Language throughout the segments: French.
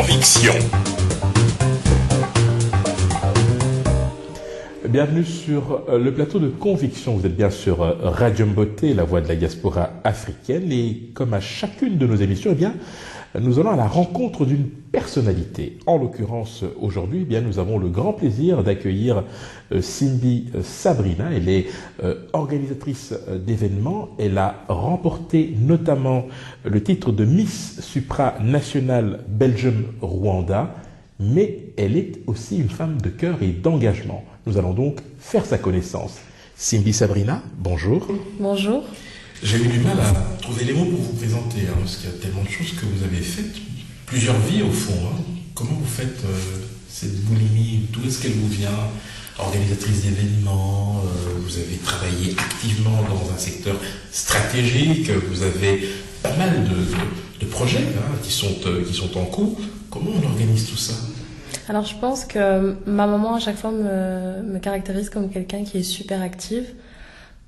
conviction. Bienvenue sur le plateau de Conviction. Vous êtes bien sur Radio Mboté, la voix de la diaspora africaine. Et comme à chacune de nos émissions, eh bien, nous allons à la rencontre d'une personnalité. En l'occurrence, aujourd'hui, eh bien, nous avons le grand plaisir d'accueillir Simbi Sabrina. Elle est organisatrice d'événements. Elle a remporté notamment le titre de Miss Supranationale Belgium-Rwanda. Mais elle est aussi une femme de cœur et d'engagement. Nous allons donc faire sa connaissance. Simbi Sabrina, bonjour. Bonjour. J'ai eu du mal à trouver les mots pour vous présenter, parce qu'il y a tellement de choses que vous avez faites, plusieurs vies au fond. Comment vous faites cette boulimie? D'où est-ce qu'elle vous vient? Organisatrice d'événements, vous avez travaillé activement dans un secteur stratégique, vous avez pas mal de projets qui sont en cours. Comment on organise tout ça? Alors je pense que ma maman à chaque fois me caractérise comme quelqu'un qui est super active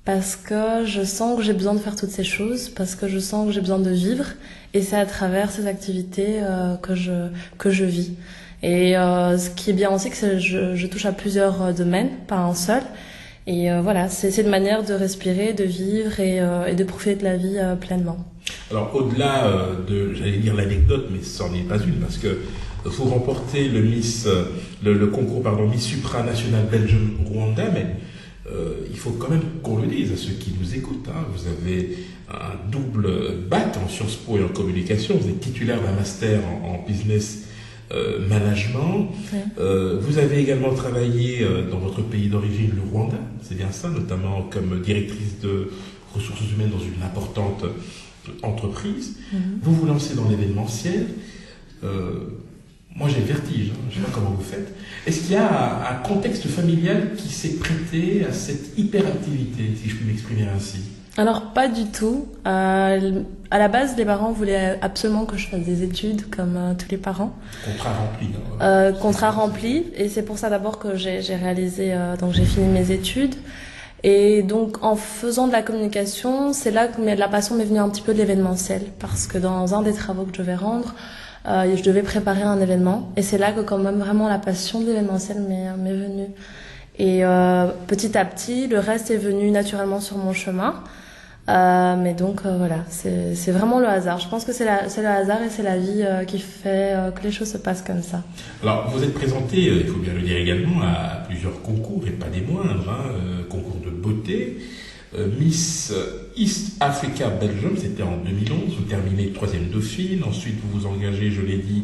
parce que je sens que j'ai besoin de faire toutes ces choses, parce que je sens que j'ai besoin de vivre et c'est à travers ces activités que je vis. Et ce qui est bien aussi, que je touche à plusieurs domaines, pas un seul. Et voilà, c'est une manière de respirer, de vivre et de profiter de la vie pleinement. Alors au-delà j'allais dire l'anecdote, mais ce n'en est pas une, parce que vous remportez le concours Miss Supranationale Belgium-Rwanda, mais il faut quand même qu'on le dise à ceux qui nous écoutent. Vous avez un double bac en Sciences Po et en communication, vous êtes titulaire d'un master en business management. Vous avez également travaillé dans votre pays d'origine, le Rwanda, c'est bien ça, notamment comme directrice de ressources humaines dans une importante entreprise. Vous vous lancez dans l'événementiel. Moi j'ai le vertige, je ne sais pas comment vous faites. Est-ce qu'il y a un contexte familial qui s'est prêté à cette hyperactivité, si je puis m'exprimer ainsi? Alors pas du tout. À la base, les parents voulaient absolument que je fasse des études comme tous les parents. Contrat rempli. Contrat rempli, et c'est pour ça d'abord que j'ai réalisé, donc j'ai fini mes études. Et donc en faisant de la communication, c'est là que la passion m'est venue un petit peu de l'événementiel, parce que dans un des travaux que je devais rendre, je devais préparer un événement, et c'est là que quand même vraiment la passion de l'événementiel m'est venue. Et petit à petit, le reste est venu naturellement sur mon chemin. Mais donc voilà, c'est vraiment le hasard. Je pense que c'est le hasard et c'est la vie qui fait que les choses se passent comme ça. Alors vous êtes présenté, il faut bien le dire également, à plusieurs concours et pas des moindres, concours de beauté. Miss East Africa Belgium, c'était en 2011, vous terminez 3e Dauphine, ensuite vous vous engagez, je l'ai dit,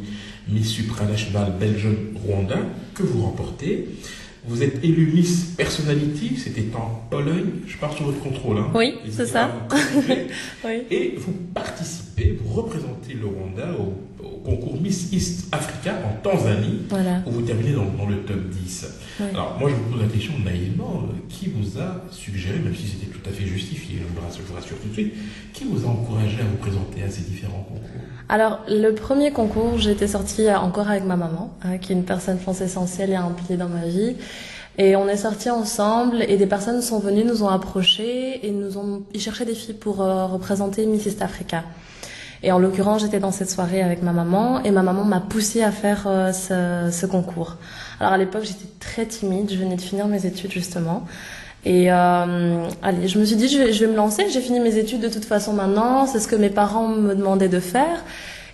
Miss Supranationale Belgium-Rwanda, que vous remportez. Vous êtes élu Miss Personality, c'était en Pologne, je pars sur votre contrôle. Oui, c'est ça. Oui. Et vous participez, vous représentez le Rwanda au concours Miss East Africa en Tanzanie, voilà, où vous terminez dans le top 10. Oui. Alors moi je vous pose la question naïvement, qui vous a suggéré, même si c'était tout à fait justifié, je vous rassure tout de suite, qui vous a encouragé à vous présenter à ces différents concours? Alors le premier concours, j'étais sortie encore avec ma maman, qui est une personne, je pense, essentielle et impliquée dans ma vie. Et on est sortis ensemble et des personnes sont venues, nous ont approchés et ils cherchaient des filles pour représenter Miss East Africa. Et en l'occurrence, j'étais dans cette soirée avec ma maman et ma maman m'a poussée à faire ce concours. Alors à l'époque, j'étais très timide, je venais de finir mes études justement. Et allez, je me suis dit, je vais me lancer, j'ai fini mes études de toute façon maintenant, c'est ce que mes parents me demandaient de faire.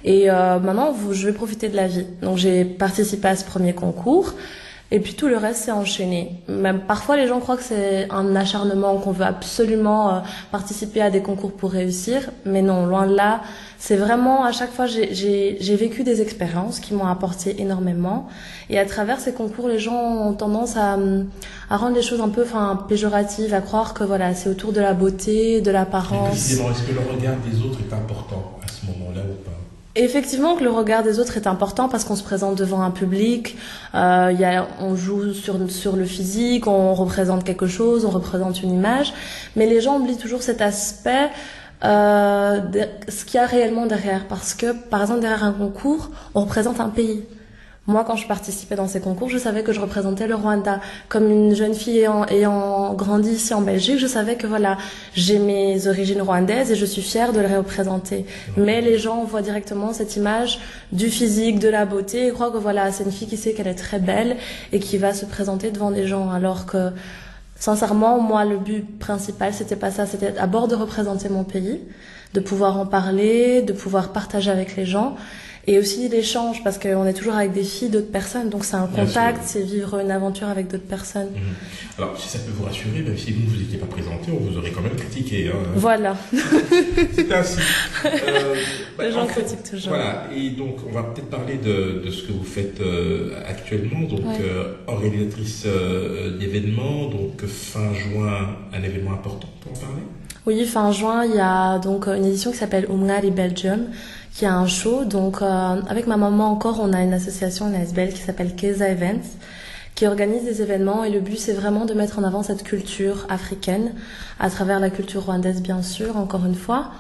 Et maintenant, je vais profiter de la vie. Donc j'ai participé à ce premier concours. Et puis tout le reste s'est enchaîné. Même parfois les gens croient que c'est un acharnement, qu'on veut absolument participer à des concours pour réussir, mais non, loin de là. C'est vraiment, à chaque fois j'ai vécu des expériences qui m'ont apporté énormément. Et à travers ces concours, les gens ont tendance à rendre les choses un peu péjoratives, à croire que voilà, c'est autour de la beauté, de l'apparence. Précisément, est-ce que le regard des autres est important à ce moment-là ou pas? Effectivement que le regard des autres est important parce qu'on se présente devant un public, on joue sur le physique, on représente quelque chose, on représente une image, mais les gens oublient toujours cet aspect, ce qu'il y a réellement derrière, parce que par exemple derrière un concours, on représente un pays. Moi, quand je participais dans ces concours, je savais que je représentais le Rwanda. Comme une jeune fille ayant grandi ici en Belgique, je savais que voilà, j'ai mes origines rwandaises et je suis fière de les représenter. Mais les gens voient directement cette image du physique, de la beauté et croient que voilà, c'est une fille qui sait qu'elle est très belle et qui va se présenter devant des gens. Alors que, sincèrement, moi, le but principal, c'était pas ça. C'était d'abord de représenter mon pays, de pouvoir en parler, de pouvoir partager avec les gens. Et aussi l'échange, parce qu'on est toujours avec des filles d'autres personnes, donc c'est un contact, c'est vivre une aventure avec d'autres personnes. Alors, si ça peut vous rassurer, même si vous ne vous étiez pas présenté, on vous aurait quand même critiqué. Hein. Voilà. C'est ainsi. Les gens critiquent toujours. Voilà, et donc on va peut-être parler de ce que vous faites actuellement, donc organisatrice d'événements, donc fin juin, un événement important, pour en parler? Oui, fin juin, il y a donc une édition qui s'appelle Umngari Belgium, qui a un show. Donc, avec ma maman encore, on a une association, une ASBL qui s'appelle Keza Events, qui organise des événements. Et le but, c'est vraiment de mettre en avant cette culture africaine, à travers la culture rwandaise, bien sûr, encore une fois.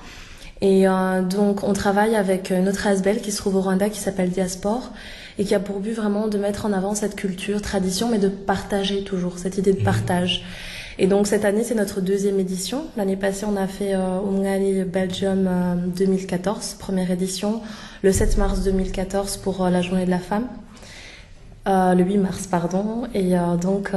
Et donc, on travaille avec notre ASBL qui se trouve au Rwanda, qui s'appelle Diaspora, et qui a pour but vraiment de mettre en avant cette culture, tradition, mais de partager toujours, cette idée de partage. Et donc cette année, c'est notre deuxième édition. L'année passée, on a fait Umngari Belgium 2014, première édition, le 7 mars 2014 pour la journée de la femme, le 8 mars, pardon. Et donc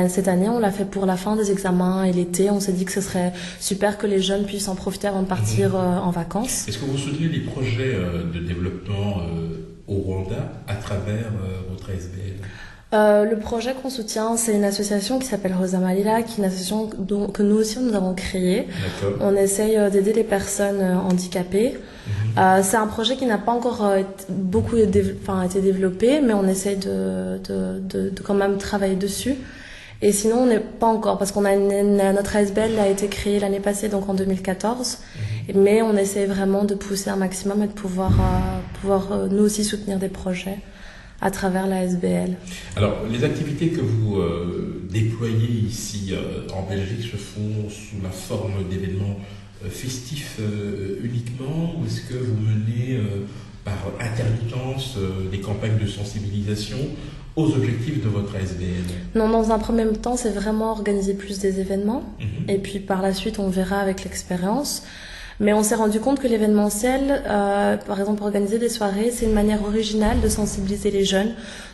cette année, on l'a fait pour la fin des examens et l'été. On s'est dit que ce serait super que les jeunes puissent en profiter avant de partir en vacances. Est-ce que vous soutenez les projets de développement au Rwanda à travers votre ASBL? Le projet qu'on soutient, c'est une association qui s'appelle Rosa Malila, qui est une association que nous aussi nous avons créée. On essaye d'aider les personnes handicapées. C'est un projet qui n'a pas encore beaucoup été développé, mais on essaye de quand même travailler dessus. Et sinon, on n'est pas encore, parce qu'on a notre ASBL a été créée l'année passée, donc en 2014. Mais on essaye vraiment de pousser un maximum et de pouvoir nous aussi soutenir des projets à travers la SBL. Alors, les activités que vous déployez ici en Belgique se font sous la forme d'événements festifs uniquement, ou est-ce que vous menez par intermittence des campagnes de sensibilisation aux objectifs de votre ASBL? Non, dans un premier temps, c'est vraiment organiser plus des événements, et puis par la suite, on verra avec l'expérience. Mais on s'est rendu compte que l'événementiel, par exemple, organiser des soirées, c'est une manière originale de sensibiliser les jeunes.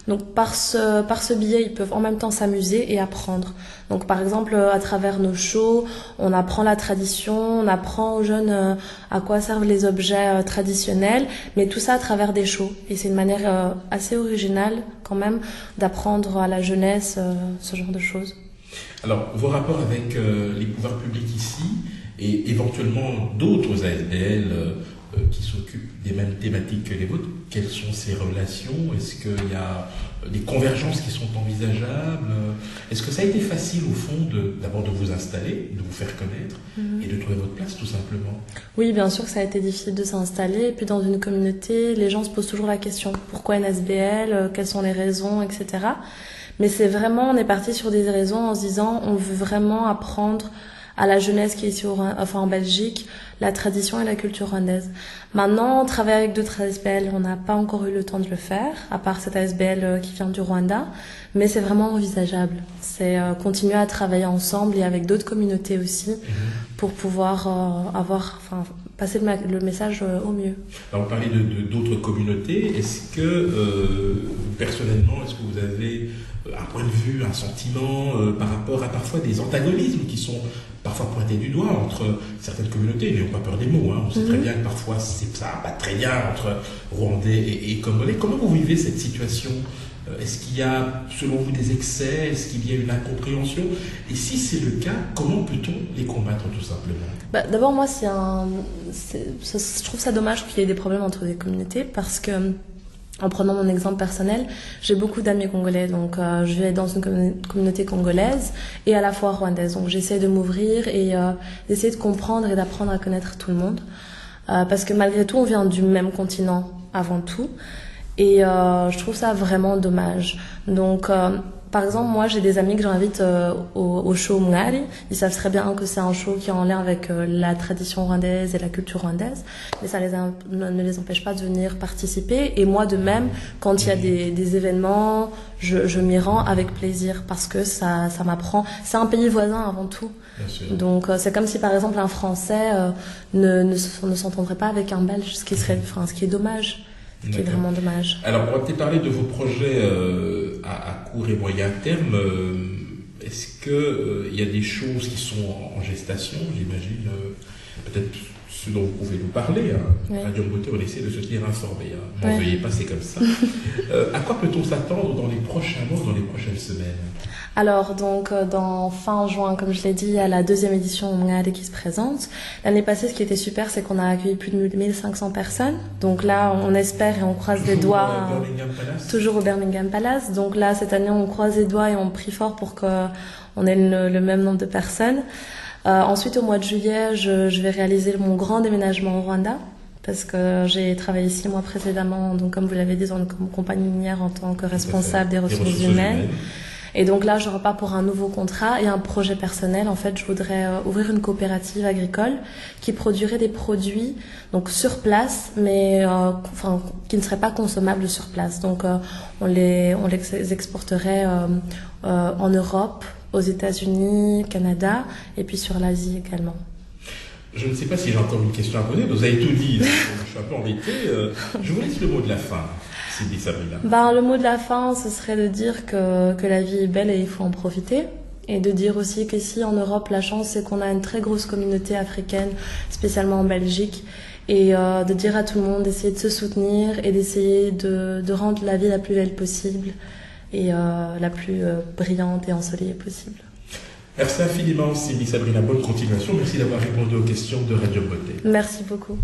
Donc par ce biais, ils peuvent en même temps s'amuser et apprendre. Donc par exemple, à travers nos shows, on apprend la tradition, on apprend aux jeunes à quoi servent les objets traditionnels, mais tout ça à travers des shows. Et c'est une manière assez originale quand même d'apprendre à la jeunesse ce genre de choses. Alors, vos rapports avec les pouvoirs publics ici, et éventuellement d'autres ASBL qui s'occupent des mêmes thématiques que les vôtres, quelles sont ces relations? Est-ce qu'il y a des convergences qui sont envisageables? Est-ce que ça a été facile au fond d'abord de vous installer, de vous faire connaître et de trouver votre place tout simplement? Oui, bien sûr que ça a été difficile de s'installer. Et puis dans une communauté, les gens se posent toujours la question, pourquoi une ASBL, quelles sont les raisons, etc. Mais c'est vraiment, on est parti sur des raisons en se disant, on veut vraiment apprendre à la jeunesse qui est ici en Belgique, la tradition et la culture rwandaise. Maintenant, on travaille avec d'autres ASBL, on n'a pas encore eu le temps de le faire, à part cette ASBL qui vient du Rwanda, mais c'est vraiment envisageable. C'est continuer à travailler ensemble et avec d'autres communautés aussi pour pouvoir passer le message au mieux. Alors, on parlait d'autres communautés. Est-ce que, personnellement, est-ce que vous avez un point de vue, un sentiment par rapport à parfois des antagonismes qui sont parfois pointés du doigt entre certaines communautés? N'ayons pas peur des mots, hein. On sait très bien que parfois ça va pas très bien entre Rwandais et Congolais. Comment vous vivez cette situation? Est-ce qu'il y a, selon vous, des excès? Est-ce qu'il y a une incompréhension? Et si c'est le cas, comment peut-on les combattre tout simplement? D'abord, moi, je trouve ça dommage qu'il y ait des problèmes entre des communautés parce que, en prenant mon exemple personnel, j'ai beaucoup d'amis congolais, donc je vais dans une communauté congolaise et à la fois rwandaise. Donc j'essaie de m'ouvrir et d'essayer de comprendre et d'apprendre à connaître tout le monde. Parce que malgré tout, on vient du même continent avant tout. Et je trouve ça vraiment dommage. Donc par exemple, moi, j'ai des amis que j'invite au show Mngari. Ils savent très bien que c'est un show qui est en lien avec la tradition rwandaise et la culture rwandaise, mais ça ne les empêche pas de venir participer. Et moi, de même, quand il y a des événements, je m'y rends avec plaisir parce que ça m'apprend. C'est un pays voisin avant tout. Donc, c'est comme si, par exemple, un Français ne s'entendrait pas avec un Belge, ce qui est dommage. Ce qui est vraiment dommage. Alors, on va peut-être parler de vos projets à court et moyen terme. Est-ce qu'il y a des choses qui sont en gestation, j'imagine, peut-être ce dont vous pouvez nous parler. Oui. Radio Beauté, on essaie de se tenir informé. N'en veuillez pas, c'est comme ça. À quoi peut-on s'attendre dans les prochains mois, dans les prochaines semaines? Alors, donc, dans fin juin, comme je l'ai dit, il y a la 2e édition Mngari qui se présente. L'année passée, ce qui était super, c'est qu'on a accueilli plus de 1500 personnes. Donc là, on espère et on croise les doigts. Toujours au Birmingham Palace. Donc là, cette année, on croise les doigts et on prie fort pour qu'on ait le même nombre de personnes. Ensuite, au mois de juillet, je vais réaliser mon grand déménagement au Rwanda. Parce que j'ai travaillé 6 mois précédemment, donc comme vous l'avez dit, dans une compagnie minière en tant que responsable des ressources humaines. Et donc là, je repars pour un nouveau contrat et un projet personnel. En fait, je voudrais ouvrir une coopérative agricole qui produirait des produits donc sur place, mais qui ne seraient pas consommables sur place. Donc, on les exporterait en Europe, aux États-Unis, Canada, et puis sur l'Asie également. Je ne sais pas si j'ai encore une question à poser. Vous avez tout dit. Je suis un peu embêté. Je vous laisse le mot de la fin. Le mot de la fin, ce serait de dire que la vie est belle et il faut en profiter. Et de dire aussi qu'ici en Europe, la chance, c'est qu'on a une très grosse communauté africaine, spécialement en Belgique. Et de dire à tout le monde d'essayer de se soutenir et d'essayer de rendre la vie la plus belle possible et la plus brillante et ensoleillée possible. Merci infiniment, Sylvie Sabrina. Bonne continuation. Merci d'avoir répondu aux questions de Radio Beauté. Merci beaucoup.